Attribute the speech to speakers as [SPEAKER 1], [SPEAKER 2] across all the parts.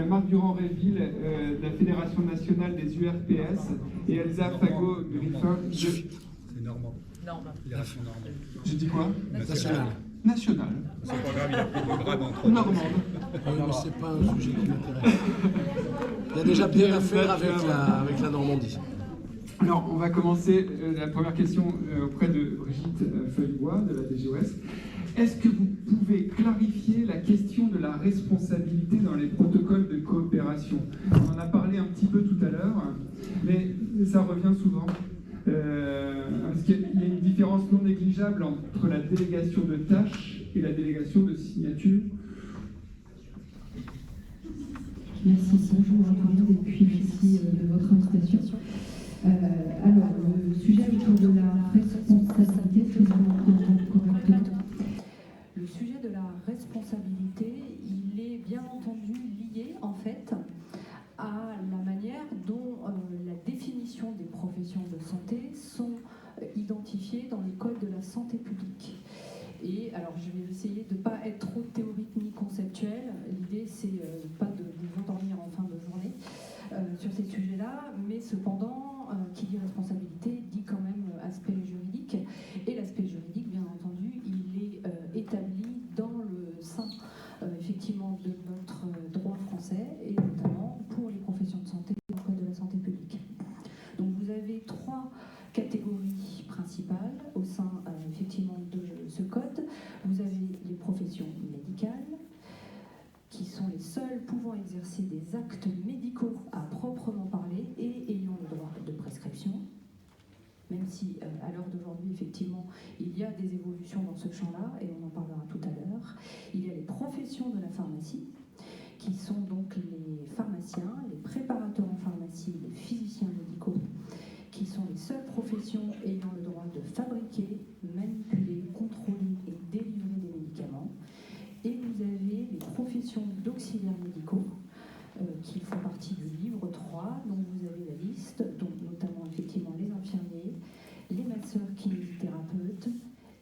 [SPEAKER 1] Marc Durand-Réville de la Fédération nationale des URPS et Elsa Fago-Griffin de...
[SPEAKER 2] C'est normand. Fédération normande.
[SPEAKER 1] J'ai dit quoi?
[SPEAKER 3] National.
[SPEAKER 1] National.
[SPEAKER 2] C'est pas grave, il a pris le grade entre
[SPEAKER 1] Normande.
[SPEAKER 3] Oui, mais c'est pas un sujet qui m'intéresse. Il y a déjà bien à faire avec la Normandie.
[SPEAKER 1] Alors, on va commencer la première question auprès de Brigitte Feuillois de la DGOS. Est-ce que vous pouvez clarifier la question de la responsabilité dans les protocoles de coopération? On en a parlé un petit peu tout à l'heure, mais ça revient souvent. Parce qu'il y a une différence non négligeable entre la délégation de tâches et la délégation de signature.
[SPEAKER 4] Merci, bonjour Jean-Claude, et puis merci de votre invitation. Alors, le sujet autour de la responsabilité, je vous entends correctement. Le sujet de la responsabilité, il est bien entendu lié en fait à la manière dont la définition des professions de santé sont identifiées dans le Code de la santé publique. Et alors, je vais essayer de ne pas être trop théorique ni conceptuelle. L'idée, c'est pas de vous endormir en fin de journée sur ces sujets-là, mais cependant, qui dit responsabilité dit quand même aspect juridique. Et l'aspect juridique, bien entendu, il est établi dans le sein, effectivement, de notre droit français, et notamment pour les professions de santé dans le Code de la santé publique. Donc, vous avez 3 catégories principales au sein, effectivement, de ce code. Vous avez les professions médicales, qui sont les seuls pouvant exercer des actes médicaux à proprement parler et ayant le droit de prescription, même si à l'heure d'aujourd'hui, effectivement, il y a des évolutions dans ce champ-là, et on en parlera tout à l'heure. Il y a les professions de la pharmacie, qui sont donc les pharmaciens, les préparateurs en pharmacie, les physiciens médicaux, qui sont les seules professions ayant le droit de fabriquer, manipuler, contrôler et délivrer des médicaments. Et vous avez les professions d'auxiliaires médicaux qui font partie du livre 3, dont vous avez la liste, donc notamment effectivement les infirmiers, les masseurs kinésithérapeutes,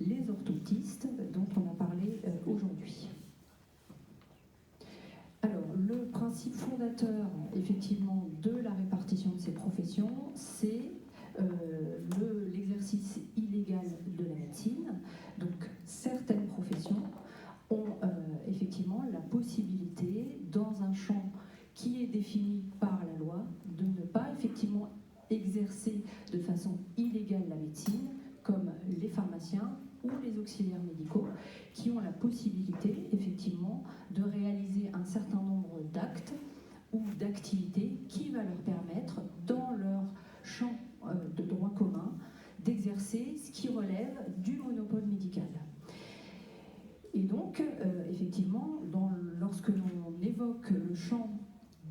[SPEAKER 4] les orthoptistes, dont on a parlé aujourd'hui. Alors, le principe fondateur effectivement de la répartition de ces professions, c'est l'exercice illégal de la médecine. Donc, certaines professions ont effectivement la possibilité, dans un champ qui est défini par la loi, de ne pas effectivement exercer de façon illégale la médecine, comme les pharmaciens ou les auxiliaires médicaux, qui ont la possibilité effectivement de réaliser un certain nombre d'actes ou d'activités qui va leur permettre, dans leur champ de droit commun, d'exercer ce qui relève du monopole médical. Et donc, effectivement, lorsque l'on évoque le champ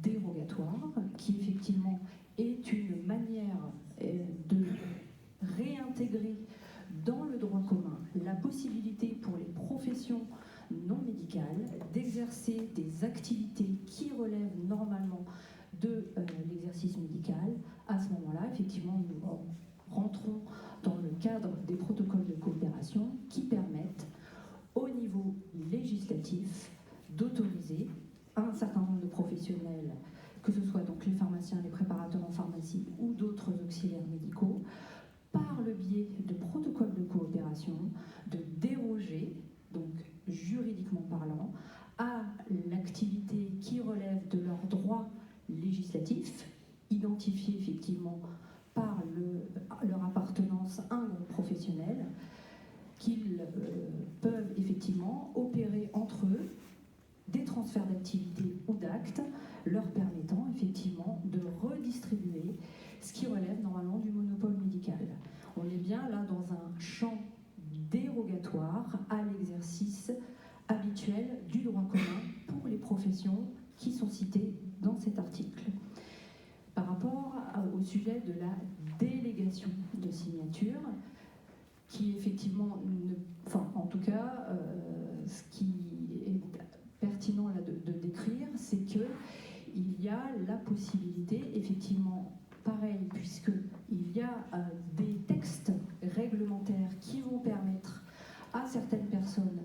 [SPEAKER 4] dérogatoire, qui effectivement est une manière de réintégrer dans le droit commun la possibilité pour les professions non médicales d'exercer des activités qui relèvent normalement de l'exercice médical, à ce moment-là, effectivement, nous rentrons dans le cadre des protocoles de coopération qui permettent au niveau législatif d'autoriser un certain nombre de professionnels, que ce soit donc les pharmaciens, les préparateurs en pharmacie ou d'autres auxiliaires médicaux, par le biais de protocoles de coopération, de déroger, donc juridiquement parlant, à l'activité qui relève de leurs droits législatifs, identifiés effectivement par leur appartenance à un groupe professionnel, qu'ils peuvent effectivement opérer entre eux des transferts d'activités ou d'actes leur permettant effectivement de redistribuer ce qui relève normalement du monopole médical. On est bien là dans un champ dérogatoire à l'exercice habituel du droit commun pour les professions qui sont citées dans cet article. Par rapport au sujet de la délégation de signature, qui effectivement, en tout cas, ce qui est pertinent là de décrire, c'est qu'il y a la possibilité, effectivement, pareil, puisqu'il y a des textes réglementaires qui vont permettre à certaines personnes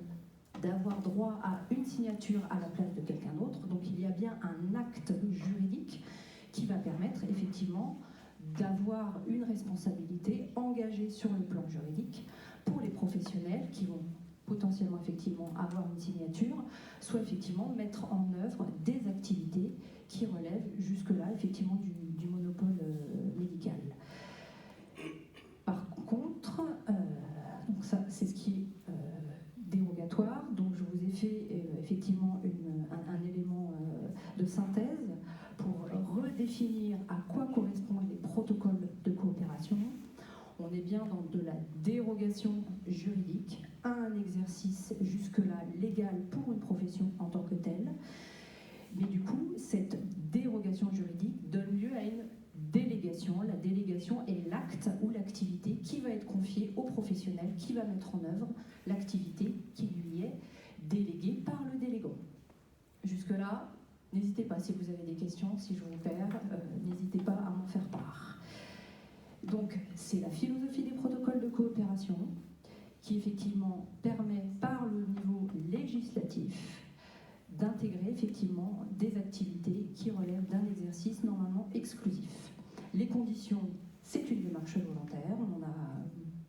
[SPEAKER 4] d'avoir droit droit à une signature à la place de quelqu'un d'autre. Donc il y a bien un acte juridique qui va permettre effectivement d'avoir une responsabilité engagée sur le plan juridique pour les professionnels qui vont potentiellement effectivement avoir une signature, soit effectivement mettre en œuvre des activités qui relèvent jusque-là effectivement du monopole médical. Par contre, donc ça c'est ce qui est dérogatoire, donc je vous ai fait effectivement un élément de synthèse pour redéfinir à quoi correspondent les protocoles de coopération. On est bien dans de la dérogation juridique à un exercice jusque-là légal pour une profession en tant que telle. Mais du coup, cette dérogation juridique donne lieu à une délégation. La délégation est l'acte ou l'activité qui va être confiée au professionnel qui va mettre en œuvre l'activité qui lui est déléguée par le délégant. Jusque-là, n'hésitez pas, si vous avez des questions, si je vous perds, n'hésitez pas à m'en faire part. Donc, c'est la philosophie des protocoles de coopération qui, effectivement, permet, par le niveau législatif, d'intégrer, effectivement, des activités qui relèvent d'un exercice normalement exclusif. Les conditions, c'est une démarche volontaire, on en a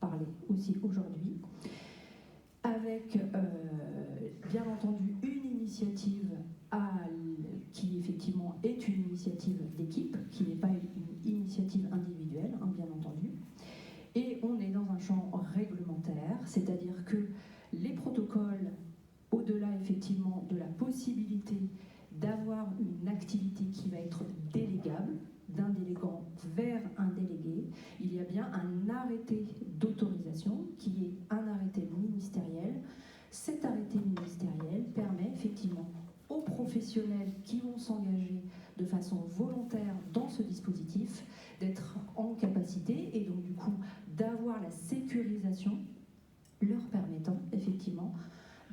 [SPEAKER 4] parlé aussi aujourd'hui, avec, bien entendu, une initiative qui effectivement est une initiative d'équipe, qui n'est pas une initiative individuelle, hein, bien entendu. Et on est dans un champ réglementaire, c'est-à-dire que les protocoles, au-delà effectivement de la possibilité d'avoir une activité qui va être délégable, d'un délégant vers un délégué, il y a bien un arrêté d'autorisation qui est un arrêté ministériel. Cet arrêté ministériel permet effectivement aux professionnels qui vont s'engager de façon volontaire dans ce dispositif d'être en capacité et donc du coup d'avoir la sécurisation leur permettant effectivement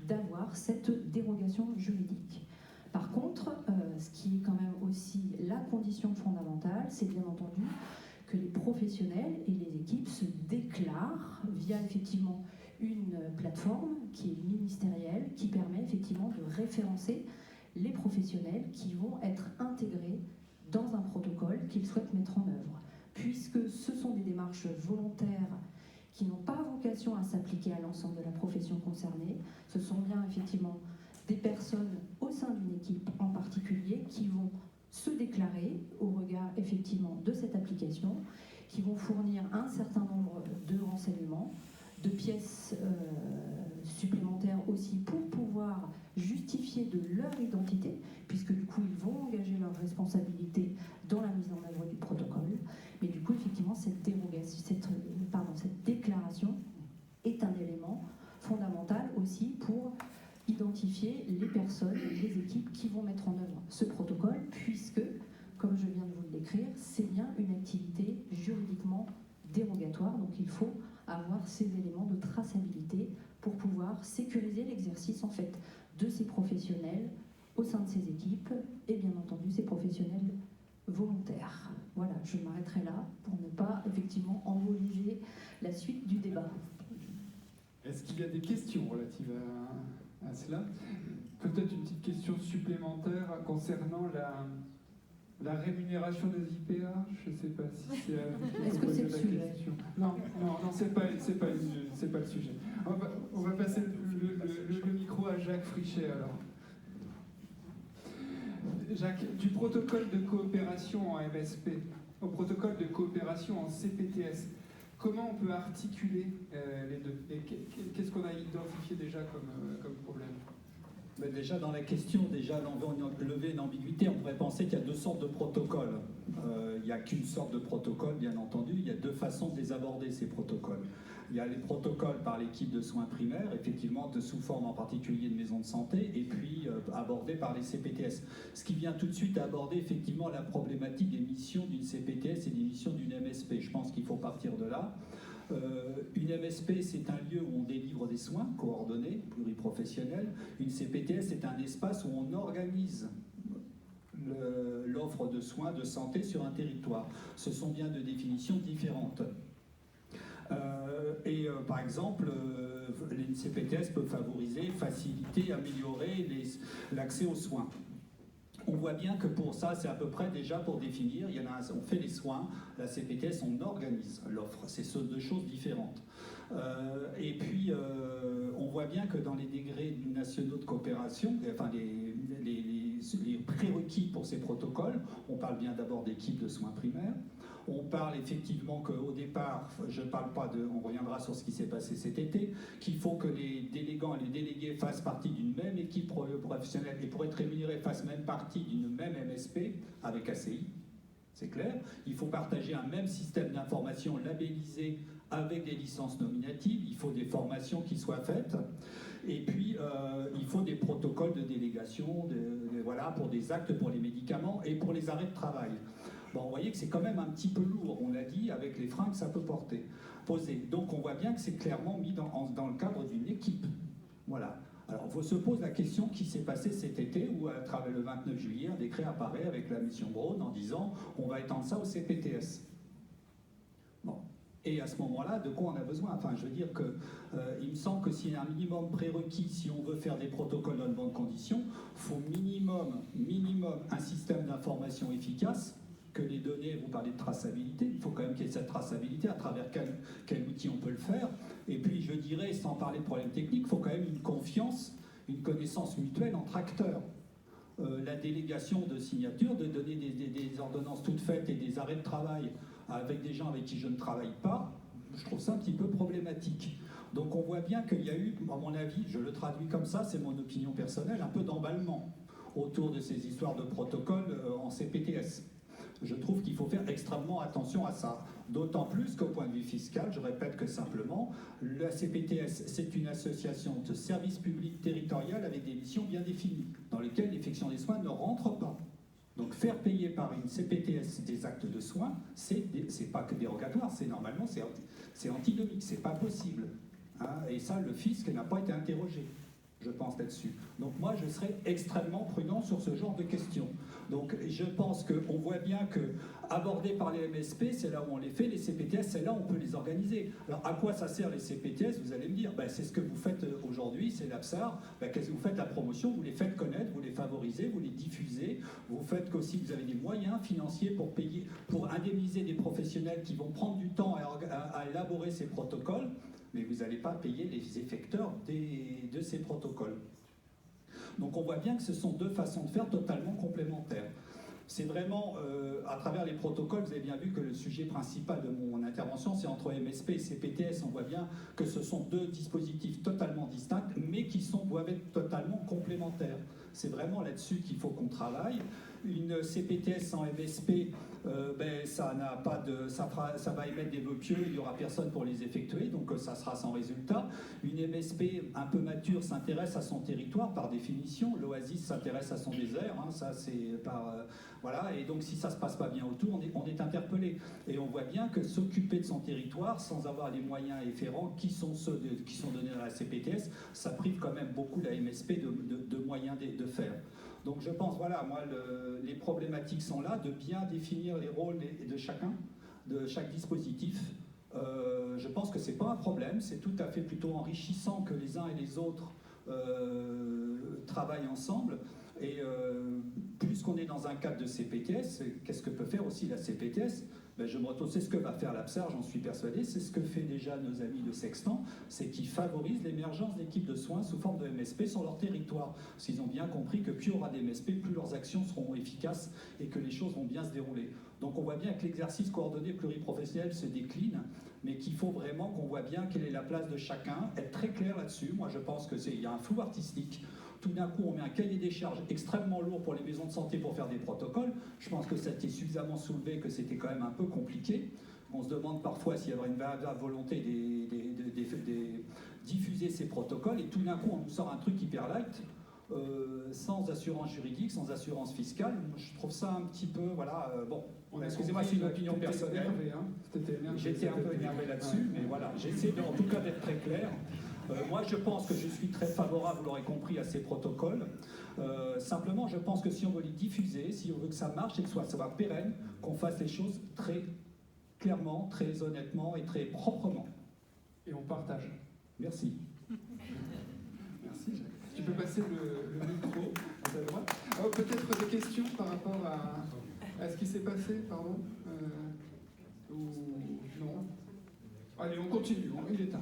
[SPEAKER 4] d'avoir cette dérogation juridique. Par contre, ce qui est quand même aussi la condition fondamentale, c'est bien entendu que les professionnels et les équipes se déclarent via effectivement une plateforme qui est ministérielle, qui permet effectivement de référencer les professionnels qui vont être intégrés dans un protocole qu'ils souhaitent mettre en œuvre. Puisque ce sont des démarches volontaires qui n'ont pas vocation à s'appliquer à l'ensemble de la profession concernée, ce sont bien effectivement des personnes au sein d'une équipe en particulier qui vont se déclarer au regard effectivement de cette application, qui vont fournir un certain nombre de renseignements, de pièces supplémentaires aussi pour pouvoir justifier de leur identité, puisque du coup ils vont engager leur responsabilité dans la mise en œuvre du protocole. Mais du coup effectivement cette déclaration est un élément fondamental aussi pour identifier les personnes, les équipes qui vont mettre en œuvre ce protocole, puisque, comme je viens de vous le décrire, c'est bien une activité juridiquement dérogatoire, donc il faut avoir ces éléments de traçabilité pour pouvoir sécuriser l'exercice en fait de ces professionnels au sein de ces équipes et bien entendu ces professionnels volontaires. Voilà, je m'arrêterai là pour ne pas effectivement emboliger la suite du débat.
[SPEAKER 1] Est-ce qu'il y a des questions relatives à cela? Peut-être une petite question supplémentaire concernant la rémunération des IPA. Je ne sais pas si c'est...
[SPEAKER 4] Est-ce que c'est le sujet?
[SPEAKER 1] Non, c'est pas le sujet. On va passer le micro à Jacques Frichet alors. Jacques, du protocole de coopération en MSP au protocole de coopération en CPTS, comment on peut articuler les deux? Et qu'est-ce qu'on a identifié déjà comme problème?
[SPEAKER 5] Mais déjà dans la question, lever une ambiguïté, on pourrait penser qu'il y a deux sortes de protocoles. Il n'y a qu'une sorte de protocole, bien entendu. Il y a deux façons de les aborder, ces protocoles. Il y a les protocoles par l'équipe de soins primaires, effectivement, sous forme en particulier de maisons de santé, et puis abordés par les CPTS. Ce qui vient tout de suite à aborder effectivement la problématique des missions d'une CPTS et des missions d'une MSP. Je pense qu'il faut partir de là. Une MSP, c'est un lieu où on délivre des soins coordonnés, pluriprofessionnels. Une CPTS, c'est un espace où on organise l'offre de soins de santé sur un territoire. Ce sont bien deux définitions différentes. Par exemple, une CPTS peut favoriser, faciliter, améliorer l'accès aux soins. On voit bien que pour ça, c'est à peu près déjà pour définir, on fait les soins, la CPTS, on organise l'offre. C'est deux choses différentes. Et puis, on voit bien que dans les degrés nationaux de coopération, enfin les prérequis pour ces protocoles, on parle bien d'abord d'équipes de soins primaires. On parle effectivement qu'au départ, on reviendra sur ce qui s'est passé cet été, qu'il faut que les délégants et les délégués fassent partie d'une même équipe professionnelle et pour être rémunérés fassent même partie d'une même MSP avec ACI, c'est clair. Il faut partager un même système d'information labellisé avec des licences nominatives, il faut des formations qui soient faites, et puis il faut des protocoles de délégation voilà, pour des actes pour les médicaments et pour les arrêts de travail. Bon, vous voyez que c'est quand même un petit peu lourd, on l'a dit, avec les freins que ça peut poser. Donc on voit bien que c'est clairement mis dans le cadre d'une équipe. Voilà. Alors on se pose la question qui s'est passé cet été où, à travers le 29 juillet, un décret apparaît avec la mission Braun en disant on va étendre ça au CPTS. Bon. Et à ce moment-là, de quoi on a besoin? Enfin, je veux dire que il me semble que s'il y a un minimum prérequis, si on veut faire des protocoles dans de bonnes conditions, il faut minimum un système d'information efficace, que les données, vous parlez de traçabilité, il faut quand même qu'il y ait cette traçabilité, à travers quel outil on peut le faire. Et puis, je dirais, sans parler de problèmes techniques, il faut quand même une confiance, une connaissance mutuelle entre acteurs. La délégation de signature, de donner des ordonnances toutes faites et des arrêts de travail avec des gens avec qui je ne travaille pas, je trouve ça un petit peu problématique. Donc on voit bien qu'il y a eu, à mon avis, je le traduis comme ça, c'est mon opinion personnelle, un peu d'emballement autour de ces histoires de protocoles en CPTS. Je trouve qu'il faut faire extrêmement attention à ça. D'autant plus qu'au point de vue fiscal, je répète que simplement, la CPTS, c'est une association de services publics territorial avec des missions bien définies, dans lesquelles l'effectuation des soins ne rentre pas. Donc faire payer par une CPTS des actes de soins, c'est pas que dérogatoire, c'est normalement, c'est antinomique, c'est pas possible. Hein, et ça, le fisc n'a pas été interrogé, je pense, là-dessus. Donc moi, je serais extrêmement prudent sur ce genre de questions. Donc je pense qu'on voit bien que, abordés par les MSP, c'est là où on les fait, les CPTS, c'est là où on peut les organiser. Alors à quoi ça sert les CPTS? Vous allez me dire, ben, c'est ce que vous faites aujourd'hui, c'est l'APSAR, ben, qu'est-ce que vous faites la promotion, vous les faites connaître, vous les favorisez, vous les diffusez, vous faites qu'aussi vous avez des moyens financiers pour payer, pour indemniser des professionnels qui vont prendre du temps à élaborer ces protocoles, mais vous n'allez pas payer les effecteurs de ces protocoles. Donc on voit bien que ce sont deux façons de faire totalement complémentaires. C'est vraiment, à travers les protocoles, vous avez bien vu que le sujet principal de mon intervention, c'est entre MSP et CPTS. On voit bien que ce sont deux dispositifs totalement distincts, mais qui doivent être totalement complémentaires. C'est vraiment là-dessus qu'il faut qu'on travaille. Une CPTS sans MSP, ça va émettre des vœux pieux, il n'y aura personne pour les effectuer, donc ça sera sans résultat. Une MSP un peu mature s'intéresse à son territoire par définition. L'Oasis s'intéresse à son désert, hein, ça c'est voilà. Et donc si ça se passe pas bien autour, on est interpellé. Et on voit bien que s'occuper de son territoire sans avoir les moyens efférents qui sont ceux qui sont donnés à la CPTS, ça prive quand même beaucoup la MSP de moyens de faire. Donc je pense, voilà, moi, les problématiques sont là, de bien définir les rôles de chacun, de chaque dispositif. Je pense que c'est pas un problème, c'est tout à fait plutôt enrichissant que les uns et les autres travaillent ensemble. Et plus qu'on est dans un cadre de CPTS, qu'est-ce que peut faire aussi la CPTS? C'est ce que va faire l'APSAR, j'en suis persuadé, c'est ce que fait déjà nos amis de Sextant, c'est qu'ils favorisent l'émergence d'équipes de soins sous forme de MSP sur leur territoire. Parce qu'ils ont bien compris que plus il y aura des MSP, plus leurs actions seront efficaces et que les choses vont bien se dérouler. Donc on voit bien que l'exercice coordonné pluriprofessionnel se décline, mais qu'il faut vraiment qu'on voit bien quelle est la place de chacun, être très clair là-dessus. Moi je pense qu'il y a un flou artistique. Tout d'un coup, on met un cahier des charges extrêmement lourd pour les maisons de santé pour faire des protocoles. Je pense que ça a été suffisamment soulevé que c'était quand même un peu compliqué. On se demande parfois s'il y avait une véritable volonté de diffuser ces protocoles. Et tout d'un coup, on nous sort un truc hyper light, sans assurance juridique, sans assurance fiscale. Je trouve ça un petit peu... Voilà, excusez-moi, c'est une opinion personnelle. J'étais un peu énervé là-dessus, mais voilà, j'essaie en tout cas d'être très clair. Moi, je pense que je suis très favorable, vous l'aurez compris, à ces protocoles. Simplement, je pense que si on veut les diffuser, si on veut que ça marche et que ça soit pérenne, qu'on fasse les choses très clairement, très honnêtement et très proprement.
[SPEAKER 1] Et on partage.
[SPEAKER 5] Merci.
[SPEAKER 1] passer le micro à ta droite. Peut-être des questions par rapport à ce qui s'est passé, pardon ou non? Allez, on continue, il est tard.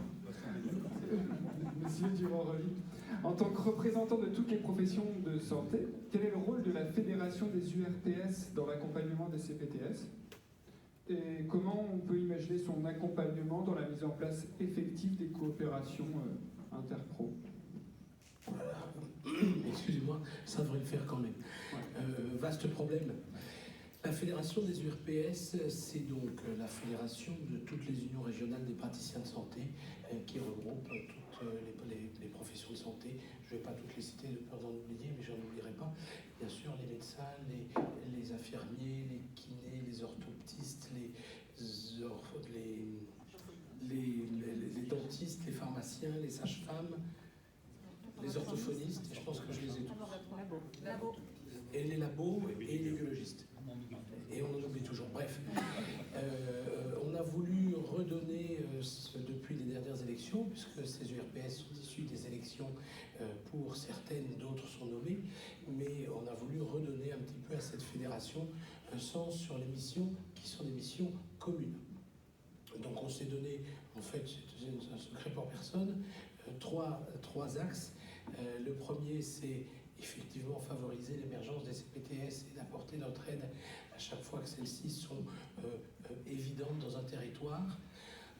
[SPEAKER 1] Monsieur Durand-Revy, en tant que représentant de toutes les professions de santé, quel est le rôle de la Fédération des URPS dans l'accompagnement des CPTS? Et comment on peut imaginer son accompagnement dans la mise en place effective des coopérations interpro?
[SPEAKER 3] Excusez-moi, ça devrait le faire quand même. Vaste problème. La Fédération des URPS, c'est donc la fédération de toutes les unions régionales des praticiens de santé qui regroupe toutes les professions de santé. Je ne vais pas toutes les citer de peur d'en oublier, mais j'en oublierai pas. Bien sûr, les médecins, les infirmiers, les kinés, les orthoptistes, les dentistes, les pharmaciens, les sages-femmes, les orthophonistes, et je pense que je les ai tous. Et les labos et les biologistes. Et on en oublie toujours. Bref, on a voulu redonner depuis les dernières élections, puisque ces URPS sont issus des élections pour certaines, d'autres sont nommées, mais on a voulu redonner un petit peu à cette fédération un sens sur les missions qui sont des missions communes. Donc on s'est donné, en fait, c'est un secret pour personne, trois axes. Le premier, c'est effectivement favoriser l'émergence des CPTS et d'apporter notre aide à chaque fois que celles-ci sont évidentes dans un territoire.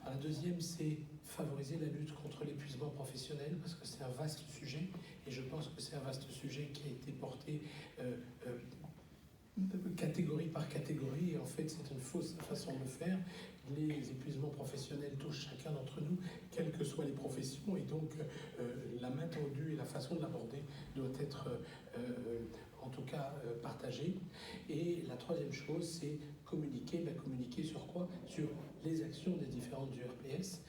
[SPEAKER 3] La deuxième, c'est favoriser la lutte contre l'épuisement professionnel, parce que c'est un vaste sujet, et je pense que c'est un vaste sujet qui a été porté catégorie par catégorie, et en fait c'est une fausse façon de le faire. Les épuisements professionnels touchent chacun d'entre nous, quelles que soient les professions, et donc la main tendue et la façon de l'aborder doit être en tout cas partagée. Et la troisième chose, c'est communiquer. Communiquer sur quoi? Sur les actions des différentes URPS,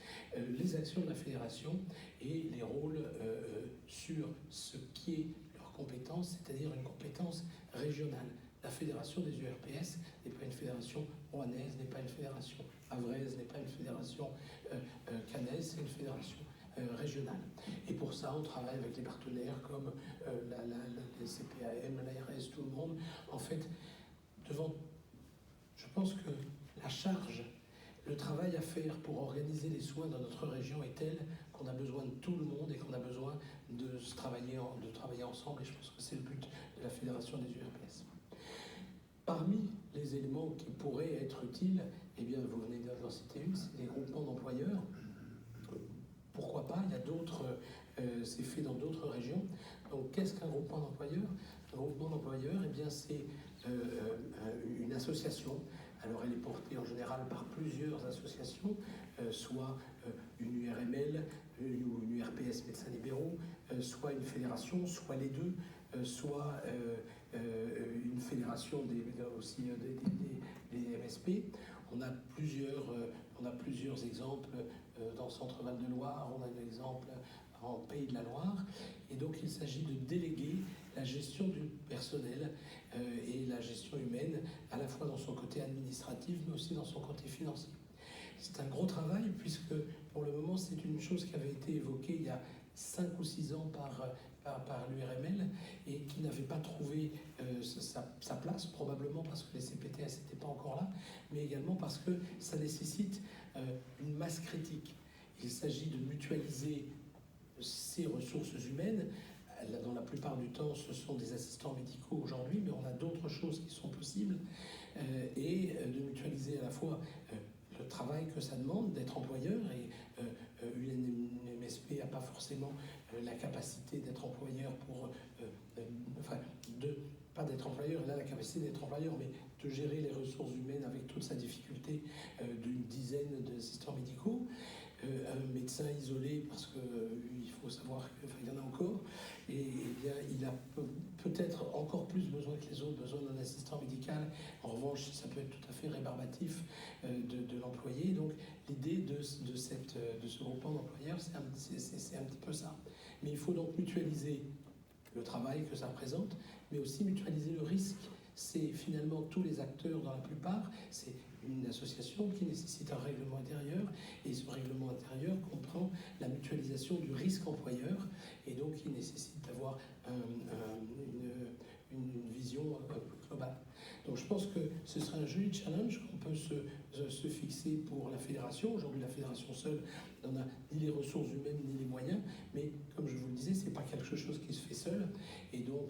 [SPEAKER 3] les actions de la fédération et les rôles sur ce qui est leur compétence, c'est-à-dire une compétence régionale. La fédération des URPS n'est pas une fédération rouennaise, n'est pas une fédération havraise, n'est pas une fédération cannaise, c'est une fédération régionale. Et pour ça, on travaille avec les partenaires comme les CPAM, l'ARS, tout le monde. En fait, je pense que la charge, le travail à faire pour organiser les soins dans notre région est tel qu'on a besoin de tout le monde et qu'on a besoin de travailler ensemble. Et je pense que c'est le but de la fédération des URPS. Parmi les éléments qui pourraient être utiles, eh bien, vous venez d'en citer une, c'est les groupements d'employeurs. Pourquoi pas? Il y a d'autres, c'est fait dans d'autres régions. Donc, qu'est-ce qu'un groupement d'employeurs? Un groupement d'employeurs, eh bien, c'est une association. Alors, elle est portée en général par plusieurs associations, soit une URML ou une URPS médecins libéraux, soit une fédération, soit les deux, soit une fédération aussi des MSP. On a plusieurs exemples dans le centre Val-de-Loire, on a un exemple en Pays de la Loire, et donc il s'agit de déléguer la gestion du personnel et la gestion humaine, à la fois dans son côté administratif, mais aussi dans son côté financier. C'est un gros travail, puisque pour le moment, c'est une chose qui avait été évoquée il y a 5 ou 6 ans par l'URML et qui n'avait pas trouvé sa place, probablement parce que les CPTS n'étaient pas encore là, mais également parce que ça nécessite une masse critique. Il s'agit de mutualiser ces ressources humaines. Dans la plupart du temps, ce sont des assistants médicaux aujourd'hui, mais on a d'autres choses qui sont possibles, et de mutualiser à la fois le travail que ça demande d'être employeur, et une MSP n'a pas forcément la capacité d'être employeur pas d'être employeur, elle a la capacité d'être employeur, mais de gérer les ressources humaines avec toute sa difficulté d'une dizaine d'assistants médicaux. Un médecin isolé, parce qu'il faut savoir qu'il y en a encore, et bien, il a peut-être encore plus besoin que les autres, besoin d'un assistant médical. En revanche, ça peut être tout à fait rébarbatif de l'employé. Donc l'idée de ce groupement d'employeurs, c'est un petit peu ça. Mais il faut donc mutualiser le travail que ça représente, mais aussi mutualiser le risque. C'est finalement tous les acteurs, dans la plupart, c'est une association qui nécessite un règlement intérieur, et ce règlement intérieur comprend la mutualisation du risque employeur, et donc il nécessite d'avoir une vision globale. Donc je pense que ce serait un joli challenge qu'on peut se fixer pour la fédération. Aujourd'hui, la fédération seule n'en a ni les ressources humaines ni les moyens, mais comme je vous le disais, c'est pas quelque chose qui se fait seul, et donc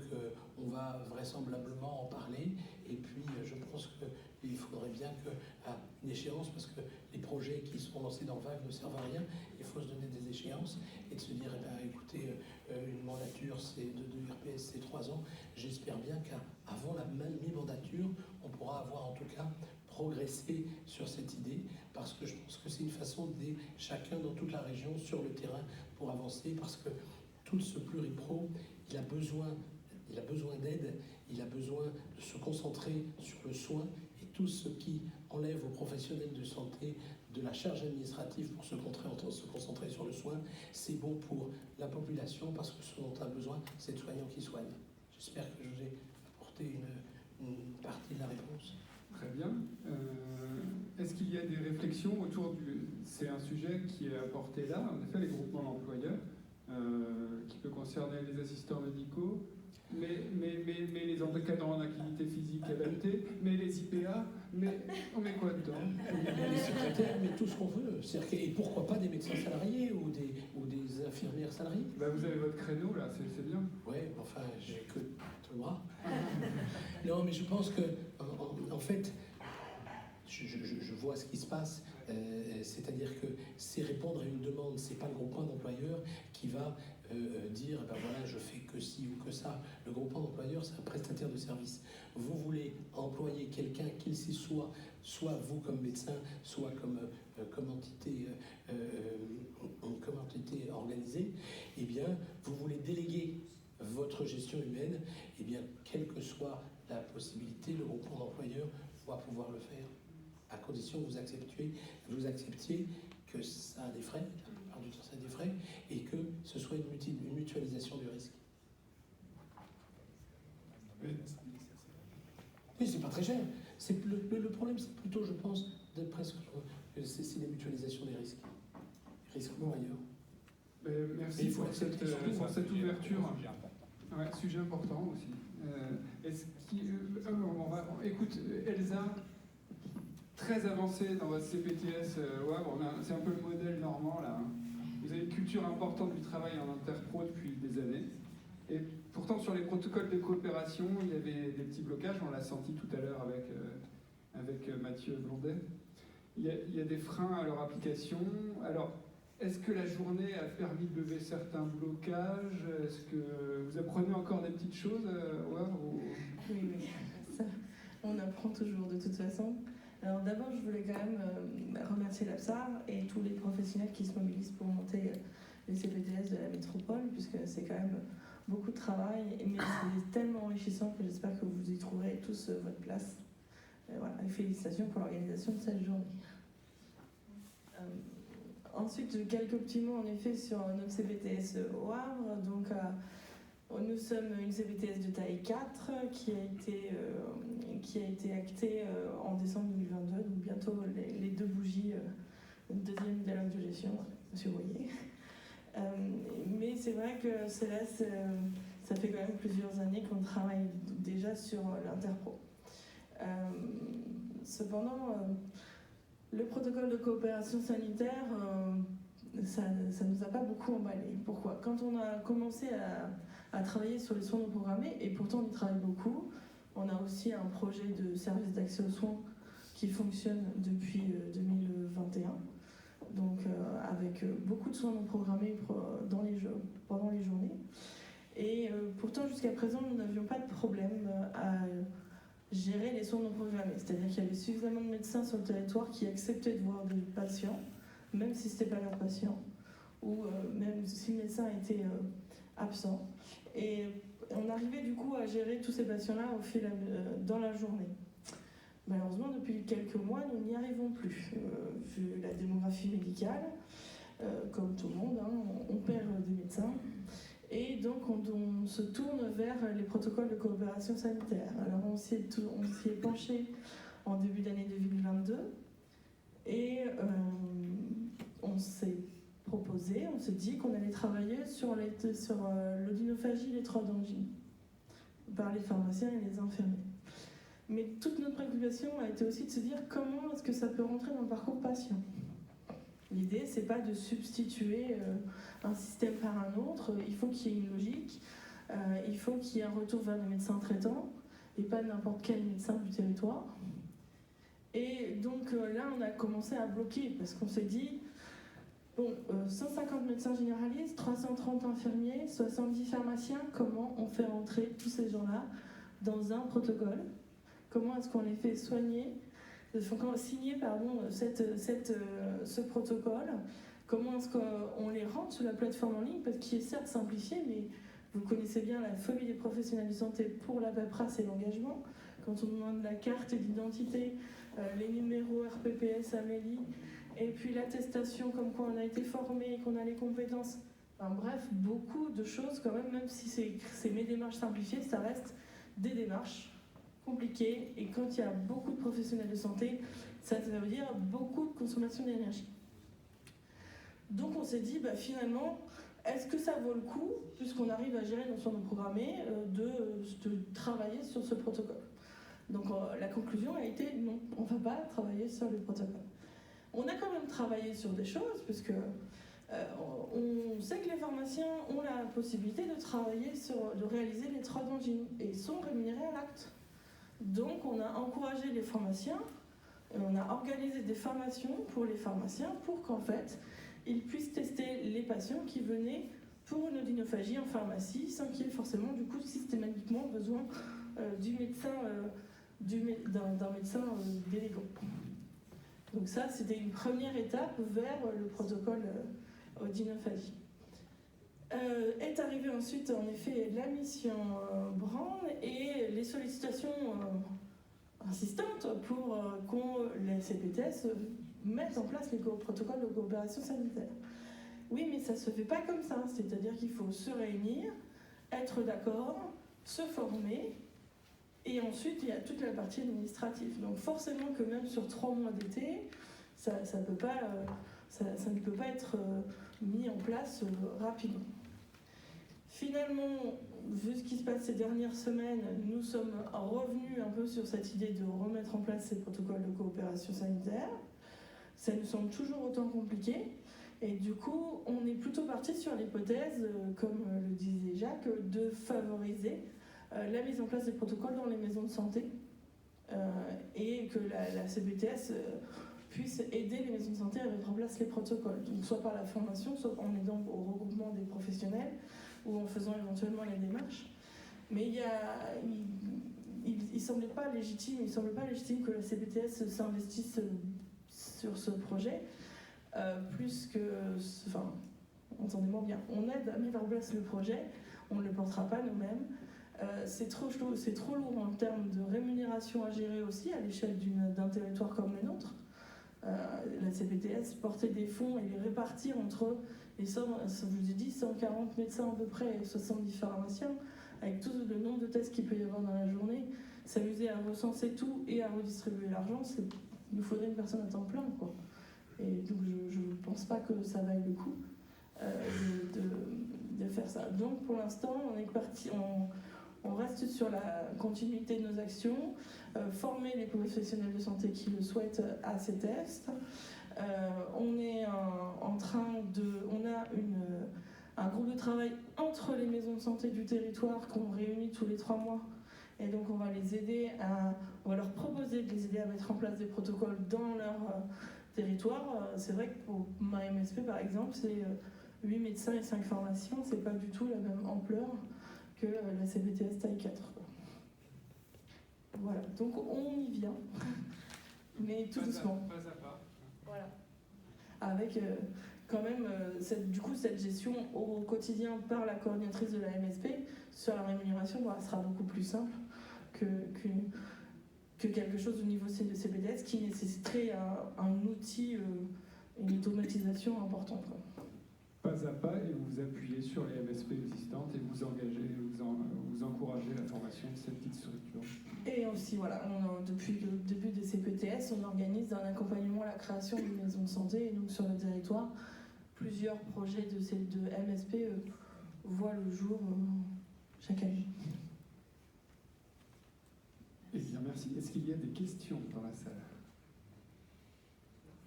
[SPEAKER 3] on va vraisemblablement en parler, et puis je pense qu'il faudrait bien qu'à une échéance, parce que les projets qui seront lancés dans Vague ne servent à rien, il faut se donner des échéances et de se dire, écoutez, une mandature de RPS, c'est 3 ans. J'espère bien qu'avant la mi-mandature, on pourra avoir en tout cas progressé sur cette idée, parce que je pense que c'est une façon d'aider chacun dans toute la région, sur le terrain, pour avancer, parce que tout ce pluripro, il a besoin d'aide, il a besoin de se concentrer sur le soin, et tout ce qui enlève aux professionnels de santé de la charge administrative pour se concentrer sur le soin, c'est bon pour la population, parce que ce dont on a besoin, c'est de soignants qui soignent. J'espère que je vous ai apporté une partie de la réponse.
[SPEAKER 1] Très bien. Est-ce qu'il y a des réflexions autour du... C'est un sujet qui est apporté là, en effet, les groupements d'employeurs, qui peut concerner les assistants médicaux, mais les encadrants en activité physique adaptée, mais les IPA, mais on met quoi dedans?
[SPEAKER 3] Les secrétaires, mais tout ce qu'on veut. Et pourquoi pas des médecins salariés ou des infirmières salariées?
[SPEAKER 1] Vous avez votre créneau là, c'est bien.
[SPEAKER 3] Oui, enfin, j'ai que tout le bras. Non, mais je pense que, en fait, je vois ce qui se passe. C'est-à-dire que c'est répondre à une demande, c'est pas le groupement d'employeurs qui va dire voilà, je fais que ci ou que ça. Le groupement d'employeurs, c'est un prestataire de service. Vous voulez employer quelqu'un, qu'il s'y soit vous comme médecin, soit comme entité organisée, eh bien, vous voulez déléguer votre gestion humaine, eh bien, quelle que soit la possibilité, le groupement d'employeurs va pouvoir le faire, à condition que vous acceptiez que ça a des frais, la plupart du temps ça a des frais, et que ce soit une mutualisation du risque. Oui, c'est pas très cher. Le problème, c'est plutôt, je pense, c'est les mutualisations des risques. Les risques employeurs.
[SPEAKER 1] Merci pour cette ouverture. Ouais, sujet important aussi. Écoute, Elsa, très avancée dans votre CPTS Wavre, c'est un peu le modèle normand là. Vous avez une culture importante du travail en interpro depuis des années. Et pourtant, sur les protocoles de coopération, il y avait des petits blocages, on l'a senti tout à l'heure avec Mathieu Blondet. Il y a des freins à leur application. Alors, est-ce que la journée a permis de lever certains blocages? Est-ce que vous apprenez encore des petites choses au Havre
[SPEAKER 6] Oui, ça, on apprend toujours de toute façon. Alors d'abord, je voulais quand même remercier l'APSAR et tous les professionnels qui se mobilisent pour monter les CPTS de la métropole, puisque c'est quand même beaucoup de travail, mais c'est tellement enrichissant que j'espère que vous y trouverez tous votre place. Voilà, et félicitations pour l'organisation de cette journée. Ensuite, quelques petits mots en effet sur notre CPTS au Havre. Donc, nous sommes une CPTS de taille 4 qui a été actée en décembre 2022, donc bientôt les 2 bougies, deuxième dialogue de gestion, monsieur Voyer. Mais c'est vrai que ça fait quand même plusieurs années qu'on travaille déjà sur l'interpro. Cependant, le protocole de coopération sanitaire, ça ne nous a pas beaucoup emballé. Pourquoi? Quand on a commencé à travailler sur les soins non programmés, et pourtant on y travaille beaucoup, on a aussi un projet de service d'accès aux soins qui fonctionne depuis 2021, donc avec beaucoup de soins non programmés pendant les journées. Et pourtant, jusqu'à présent, nous n'avions pas de problème à gérer les soins non programmés. C'est-à-dire qu'il y avait suffisamment de médecins sur le territoire qui acceptaient de voir des patients, même si ce n'était pas leur patient, ou même si le médecin était absent. Et on arrivait du coup à gérer tous ces patients-là dans la journée. Malheureusement, depuis quelques mois, nous n'y arrivons plus. Vu la démographie médicale, comme tout le monde, hein, on perd des médecins. Et donc, on se tourne vers les protocoles de coopération sanitaire. Alors, on s'y est penché en début d'année 2022. Et on s'est proposé, on s'est dit qu'on allait travailler sur l'odynophagie et les trois d'angine par les pharmaciens et les infirmiers. Mais toute notre préoccupation a été aussi de se dire comment est-ce que ça peut rentrer dans le parcours patient. L'idée, c'est pas de substituer un système par un autre, il faut qu'il y ait une logique, il faut qu'il y ait un retour vers les médecins traitants et pas n'importe quel médecin du territoire. Et donc là, on a commencé à bloquer parce qu'on s'est dit, bon, 150 médecins généralistes, 330 infirmiers, 70 pharmaciens, comment on fait rentrer tous ces gens-là dans un protocole? Comment est-ce qu'on les fait signer ce protocole? Comment est-ce qu'on les rentre sur la plateforme en ligne? Parce qu'il est certes simplifié, mais vous connaissez bien la phobie des professionnels de santé pour la paperasse et l'engagement. Quand on demande la carte d'identité, les numéros RPPS, Amélie, et puis l'attestation comme quoi on a été formé, qu'on a les compétences. Enfin, bref, beaucoup de choses quand même si c'est mes démarches simplifiées, ça reste des démarches compliquées. Et quand il y a beaucoup de professionnels de santé, ça veut dire beaucoup de consommation d'énergie. Donc on s'est dit, finalement, est-ce que ça vaut le coup, puisqu'on arrive à gérer nos programmés, de travailler sur ce protocole? Donc la conclusion a été non, on ne va pas travailler sur le protocole. On a quand même travaillé sur des choses, puisque on sait que les pharmaciens ont la possibilité de réaliser les trois d'angine et sont rémunérés à l'acte. Donc on a encouragé les pharmaciens, et on a organisé des formations pour les pharmaciens pour qu'en fait, ils puissent tester les patients qui venaient pour une odynophagie en pharmacie, sans qu'il y ait forcément du coup systématiquement besoin d'un médecin délégant. Donc ça, c'était une première étape vers le protocole odynophagie. Est arrivée ensuite, en effet, la mission Brand et les sollicitations insistantes pour les CPTS mettent en place les protocoles de coopération sanitaire. Oui, mais ça ne se fait pas comme ça, c'est-à-dire qu'il faut se réunir, être d'accord, se former, et ensuite il y a toute la partie administrative. Donc forcément que même sur 3 mois d'été, ça ne peut pas être mis en place rapidement. Finalement, vu ce qui se passe ces dernières semaines, nous sommes revenus un peu sur cette idée de remettre en place ces protocoles de coopération sanitaire. Ça nous semble toujours autant compliqué. Et du coup, on est plutôt parti sur l'hypothèse, comme le disait Jacques, de favoriser la mise en place des protocoles dans les maisons de santé et que la CPTS puisse aider les maisons de santé à mettre en place les protocoles. Donc, soit par la formation, soit en aidant au regroupement des professionnels ou en faisant éventuellement les démarches. Mais il ne semblait pas légitime que la CPTS s'investisse sur ce projet, plus que... Enfin, entendez-moi bien, on aide à mettre en place le projet, on ne le portera pas nous-mêmes. C'est trop lourd en termes de rémunération à gérer aussi à l'échelle d'un territoire comme le nôtre. La CPTS porter des fonds et les répartir entre les 140 médecins à peu près et 70 pharmaciens, avec tout le nombre de tests qu'il peut y avoir dans la journée, s'amuser à recenser tout et à redistribuer l'argent, il nous faudrait une personne à temps plein, quoi. Et donc je ne pense pas que ça vaille le coup de faire ça. Donc pour l'instant, on est parti, on reste sur la continuité de nos actions, former les professionnels de santé qui le souhaitent à ces tests. On est en train on a un groupe de travail entre les maisons de santé du territoire qu'on réunit tous les 3 mois. Et donc on va on va leur proposer de les aider à mettre en place des protocoles dans leur territoire. C'est vrai que pour ma MSP par exemple, c'est 8 médecins et 5 pharmaciens, c'est pas du tout la même ampleur que la CPTS taille 4. Voilà, donc on y vient, mais tout doucement.
[SPEAKER 1] Pas à pas.
[SPEAKER 6] Voilà. Avec quand même cette gestion au quotidien par la coordinatrice de la MSP sur la rémunération, elle sera beaucoup plus simple que quelque chose au niveau de CPTS qui nécessiterait un outil, une automatisation importante, quoi.
[SPEAKER 1] pas à pas et vous vous appuyez sur les MSP existantes et vous engagez, vous encouragez la formation de cette petite structure.
[SPEAKER 6] Et aussi, voilà, depuis le début des CPTS, on organise un accompagnement à la création d'une maison de santé. Et donc sur le territoire, plusieurs projets de MSP voient le jour chaque année.
[SPEAKER 1] Eh bien, merci. Est-ce qu'il y a des questions dans la salle?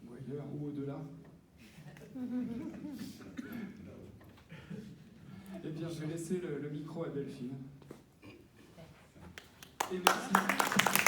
[SPEAKER 1] Ou ailleurs, ou au-delà? Eh bien, je vais laisser le micro à Delphine. Et merci.